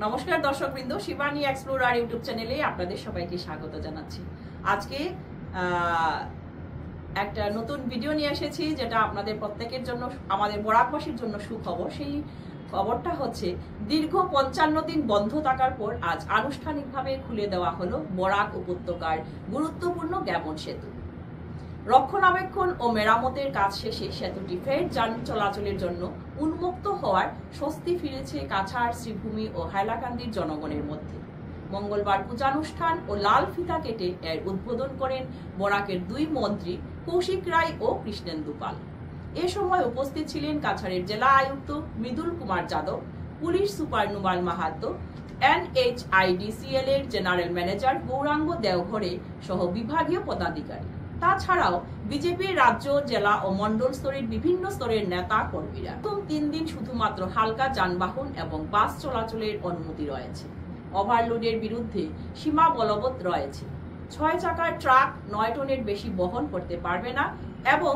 নমস্কার দর্শকবৃন্দ, Shivani explorer YouTube চ্যানেলে আপনাদের সবাইকে স্বাগত জানাচ্ছি। আজকে একটা নতুন ভিডিও নিয়ে এসেছি, যেটা আপনাদের প্রত্যেকের জন্য, আমাদের বরাকবাসীর জন্য সুখবর। সেই খবরটা হচ্ছে, দীর্ঘ 55 দিন বন্ধ থাকার পর আজ আনুষ্ঠানিকভাবে খুলে দেওয়া হলো বরাক উপত্যকার গুরুত্বপূর্ণ গ্যামন সেতু। রক্ষণাবেক্ষণ ও মেরামতের কাজ শেষে সেতুটি ফের যান চলাচলের জন্য উন্মুক্ত হওয়ার স্বস্তি ফিরেছে কাছাড়, শ্রীভূমি ও হাইলাকান্দির জনগণের মধ্যে। মঙ্গলবার পূজানুষ্ঠান ও লাল ফিতা কেটে এর উদ্বোধন করেন বরাকের দুই মন্ত্রী কৌশিক রায় ও কৃষ্ণেন্দু পাল। এ সময় উপস্থিত ছিলেন কাছাড়ের জেলা আয়ুক্ত Mridul Kumar Yadav, police super Numal Mahato, NHIDCL এর জেনারেল ম্যানেজার গৌরাঙ্গ দেওঘরে সহ বিভাগীয় পদাধিকারী। তাছাড়াও বিজেপির রাজ্য, জেলা ও মন্ডল স্তরের বিভিন্ন স্তরের নেতা কর্মীরা। প্রথম 3 দিন শুধুমাত্র হালকা যানবাহন এবং বাস চলাচলের অনুমতি রয়েছে। ওভারলোডের বিরুদ্ধে সীমা বলবৎ রয়েছে। 6 চাকার ট্রাক 9 টনের বেশি বহন করতে পারবে না এবং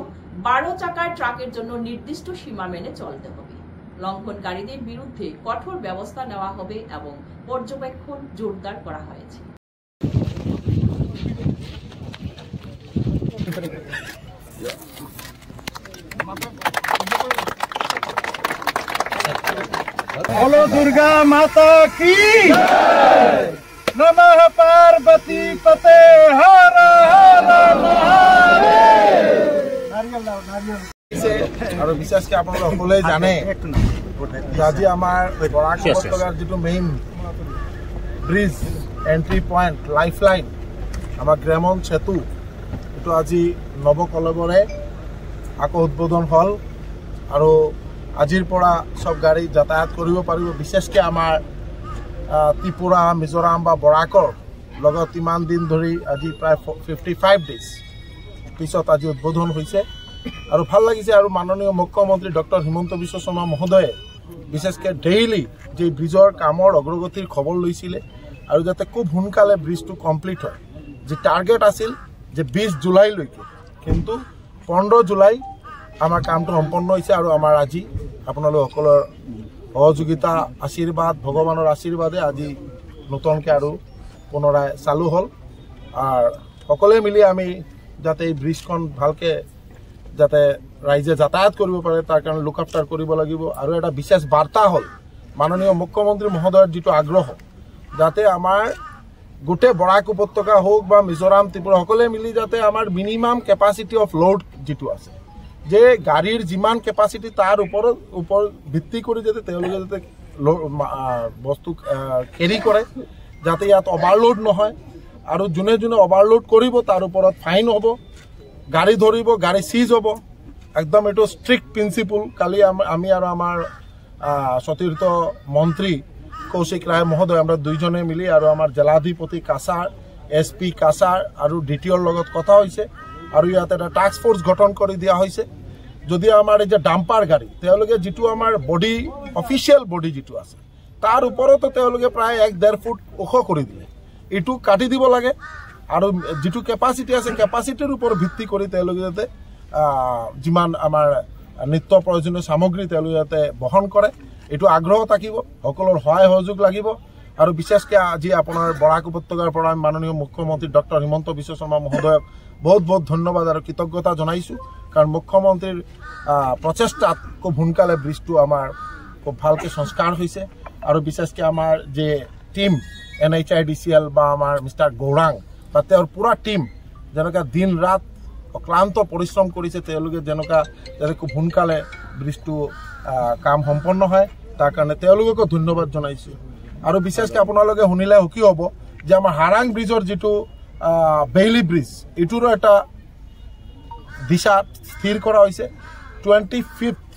12 চাকার ট্রাকের জন্য নির্দিষ্ট সীমা মেনে চলতে হবে। লঙ্ঘনকারীদের বিরুদ্ধে কঠোর ব্যবস্থা নেওয়া হবে এবং পর্যবেক্ষণ জোরদার করা হয়েছে। बोलो दुर्गा माता की नमः पार्वती पते हर हर और विशेषके आपलोक সকলে জানে আজি আমার বরাক উপত্যকাৰ যেটো main bridge entry point lifeline আমার গ্যামন সেতু এটো আজি নবকলবরে আকৌ উদ্বোধন হল আৰু আজিৰ পৰা সব গাড়ী যাতায়াত কৰিব পাৰিব। বিশেষকৈ আমাৰ ত্ৰিপুৰা, মিজোৰাম বা বৰাকৰ লগত ইমান দিন ধৰি আজি প্ৰায় 55 ডেজ পিছত আজি উদ্বোধন হৈছে আৰু ভাল লাগিছে। আৰু মাননীয় মুখ্যমন্ত্ৰী ডক্টৰ হিমন্ত বিশ্ব শৰ্মা মহোদয়ে বিশেষকৈ ডেইলি যে ব্ৰিজৰ কামৰ অগ্ৰগতিৰ খবৰ লৈছিলে আৰু যাতে খুব সোনকালে ব্ৰিজটো কমপ্লিট হয়। যে টাৰ্গেট আছিল যে 20 জুলাইলৈকে, কিন্তু 15 জুলাই আমাৰ কামটো সম্পন্ন হৈছে। আৰু আমাৰ আজি আপোনালোক সকলৰ সহযোগিতা, আশীৰ্বাদ, ভগৱানৰ আশীৰ্বাদে আজি নতুনকৈ আৰু পুনৰাই চালু হ'ল। আৰু সকলোৱে মিলি আমি যাতে এই ব্ৰিজখন ভালকৈ যাতে ৰাইজে যাতায়াত কৰিব পাৰে তাৰ কাৰণে লুক আফটাৰ কৰিব লাগিব। আৰু এটা বিশেষ বাৰ্তা হ'ল মাননীয় মুখ্যমন্ত্ৰী মহোদয়ৰ যিটো আগ্ৰহ, যাতে আমাৰ গোটেই বৰাক উপত্যকা হোক বা মিজোৰাম, ত্ৰিপুৰা সকলোৱে মিলি যাতে আমাৰ মিনিমাম কেপাচিটি অফ লোড যিটো আছে, যে গাড়ীৰ যিমান কেপাচিটি তাৰ ওপৰত ভিত্তি কৰি যাতে তেওঁলোকে যাতে বস্তু কেৰি কৰে, যাতে ইয়াত অভাৰলোড নহয়। আৰু যোনে যোনে অভাৰলোড কৰিব তাৰ ওপৰত ফাইন হ'ব, গাড়ী ধৰিব, গাড়ী চিজ হ'ব। একদম এইটো ষ্ট্ৰিক্ট প্ৰিন্সিপল। কালি আমি আৰু আমাৰ সতীৰ্থ মন্ত্ৰী কৌশিক ৰায় মহোদয় আমরা দুইজনে মিলি আৰু আমাৰ জেলাধিপতি কাছাৰ, SP কাছাৰ আৰু DTOৰ লগত কথা হৈছে। আৰু ইয়াত এটা টাস্ক ফোর্স গঠন কৰি দিয়া হৈছে। যদি আমাৰ এই যে ডাম্পাৰ গাড়ী, তেওঁলোকে যিটো আমাৰ বডি, অফিচিয়েল বডি যিটো আছে, তাৰ ওপৰতো তেওঁলোকে প্ৰায় 1-1.5 ফুট ওখ কৰি দিলে। এইটো কাটি দিব লাগে। আৰু যিটো কেপাচিটি আছে, কেপাচিটিৰ ওপৰত ভিত্তি কৰি তেওঁলোকে যাতে যিমান আমাৰ নিত্য প্ৰয়োজনীয় সামগ্ৰী তেওঁলোকে যাতে বহন কৰে, এইটো আগ্ৰহ থাকিব। সকলৰ সহায় সহযোগ লাগিব। আৰু বিশেষকৈ আজি আপোনাৰ বৰাক উপত্যকাৰ পৰা মাননীয় মুখ্যমন্ত্ৰী ডক্টৰ হিমন্ত বিশ্ব শৰ্মা মহোদয়ক বহুত বহুত ধন্যবাদ আৰু কৃতজ্ঞতা জনাইছোঁ। কাৰণ মুখ্যমন্ত্ৰীৰ প্ৰচেষ্টাত খুব সোনকালে ব্ৰিজটো আমাৰ খুব ভালকৈ সংস্কাৰ হৈছে। আৰু বিশেষকৈ আমাৰ যে টিম NHIDCL বা আমাৰ মিষ্টাৰ গৌৰাং বা তেওঁৰ পুৰা টিম যেনেকৈ দিন ৰাত অক্লান্ত পৰিশ্ৰম কৰিছে, তেওঁলোকে যেনেকুৱা যাতে খুব সোনকালে ব্ৰিজটো কাম সম্পন্ন হয়, তাৰ কাৰণে তেওঁলোককো ধন্যবাদ জনাইছোঁ। আৰু বিশেষকৈ আপোনালোকে শুনিলে সুখী হ'ব যে আমাৰ হাৰাং ব্ৰিজৰ যিটো বেইলি ব্ৰিজ, এইটোৰো এটা দিশা স্থিৰ কৰা হৈছে। 25th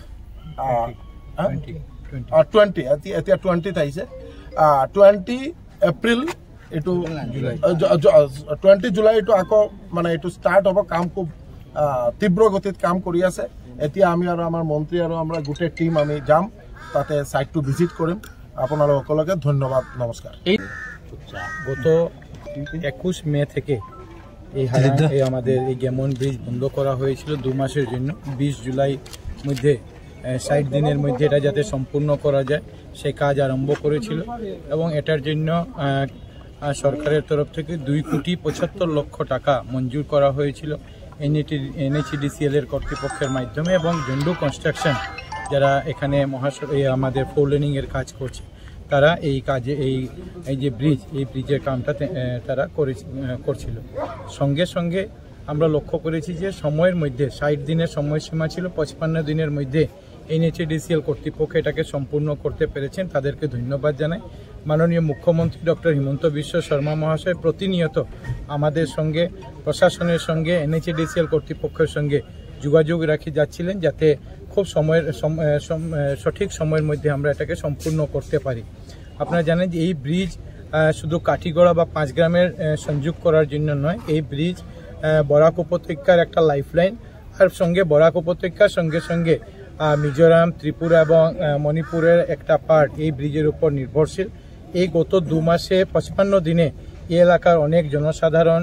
এতিয়া 20th আহিছে, 20 এপ্ৰিল এইটো 20 জুলাই এইটো আকৌ মানে এইটো ষ্টাৰ্ট হ'ব। কাম খুব তীব্ৰ গতিত কাম কৰি আছে। এতিয়া আমি আৰু আমাৰ মন্ত্ৰী আৰু আমরা গোটেই টিম আমি যাম, তাতে সাইটটো ভিজিট কৰিম। আপোনালোক সকলকে ধন্যবাদ, নমস্কার। গত 21 মে থেকে আমাদের এই গ্যামন ব্রিজ বন্ধ করা হয়েছিল 2 মাসের জন্য। 20 জুলাই মধ্যে 60 দিনের মধ্যে এটা যাতে সম্পূর্ণ করা যায় সেই কাজ আরম্ভ করেছিল এবং এটার জন্য সরকারের তরফ থেকে 2,75,00,000 টাকা মঞ্জুর করা হয়েছিল NHEDCL এর কর্তৃপক্ষের মাধ্যমে, এবং জন্ডু কনস্ট্রাকশন যারা এখানে আমাদের 4 লেনিং এর কাজ করছে তারা এই কাজে এই যে ব্রিজের কামটা তারা করছিল। সঙ্গে সঙ্গে আমরা লক্ষ্য করেছি যে সময়ের মধ্যে 60 দিনের সময়সীমা ছিল, 55 দিনের মধ্যে NHEDCL কর্তৃপক্ষ এটাকে সম্পূর্ণ করতে পেরেছেন, তাদেরকে ধন্যবাদ জানাই। মাননীয় মুখ্যমন্ত্রী ডক্টর হিমন্ত বিশ্ব শর্মা মহাশয় প্রতিনিয়ত আমাদের সঙ্গে, প্রশাসনের সঙ্গে, NHEDCL কর্তৃপক্ষের সঙ্গে যোগাযোগ রাখি যাচ্ছিলেন যাতে খুব সঠিক সময়ের মধ্যে আমরা এটাকে সম্পূর্ণ করতে পারি। আপনারা জানেন যে এই ব্রিজ শুধু কাঠিগড়া বা 5 গ্রামের সংযোগ করার জন্য নয়, এই ব্রিজ বরাক উপত্যকার একটা লাইফলাইন, আর সঙ্গে বরাক উপত্যকার সঙ্গে সঙ্গে মিজোরাম, ত্রিপুরা এবং মণিপুরের একটা পার্ট এই ব্রিজের উপর নির্ভরশীল। এই গত 2 মাসে 55 দিনে এই এলাকার অনেক জনসাধারণ,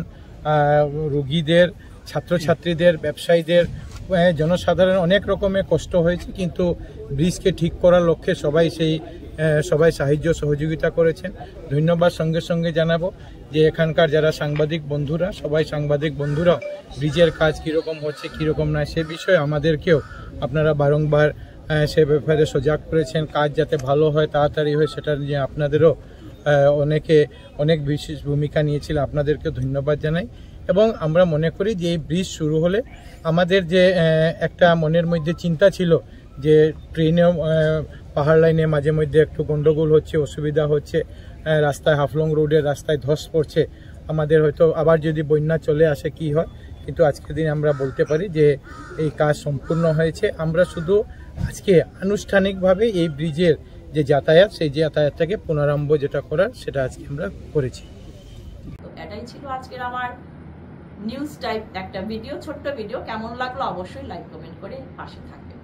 রোগীদের, ছাত্রছাত্রীদের, ব্যবসায়ীদের, জনসাধারণ অনেক রকমের কষ্ট হয়েছে, কিন্তু ব্রিজকে ঠিক করার লক্ষ্যে সবাই সাহায্য সহযোগিতা করেছেন। ধন্যবাদ সঙ্গে সঙ্গে জানাবো যে এখানকার যারা সাংবাদিক বন্ধুরা, সাংবাদিক বন্ধুরাও ব্রিজের কাজ কীরকম হচ্ছে কীরকম নয় সে বিষয়ে আমাদেরকেও আপনারা বারংবার সে ব্যাপারে সজাগ করেছেন। কাজ যাতে ভালো হয়, তাড়াতাড়ি হয়, সেটা নিয়ে আপনাদেরও অনেক বিশেষ ভূমিকা নিয়েছিল, আপনাদেরকে ধন্যবাদ জানাই। এবং আমরা মনে করি যে এই ব্রিজ শুরু হলে আমাদের যে একটা মনের মধ্যে চিন্তা ছিল যে ট্রেনেও পাহাড় লাইনে মাঝে মধ্যে একটু গন্ডগোল হচ্ছে, অসুবিধা হচ্ছে, রাস্তায় হাফলং রোডের রাস্তায় ধস পড়ছে, আমাদের হয়তো আবার যদি বন্যা চলে আসে কি হয়, কিন্তু আজকের দিন আমরা বলতে পারি যে এই কাজ সম্পূর্ণ হয়েছে। আমরা শুধু আজকে আনুষ্ঠানিকভাবে এই ব্রিজের যে যাতায়াত, সেই যাতায়াতটাকে পুনরারম্ভ যেটা করার সেটা আজকে আমরা করেছি। তো এটাই ছিল আজকের আমার নিউজ টাইপ একটা ভিডিও, ছোট্ট ভিডিও। কেমন লাগলো অবশ্যই লাইক কমেন্ট করে পাশে থাকবেন।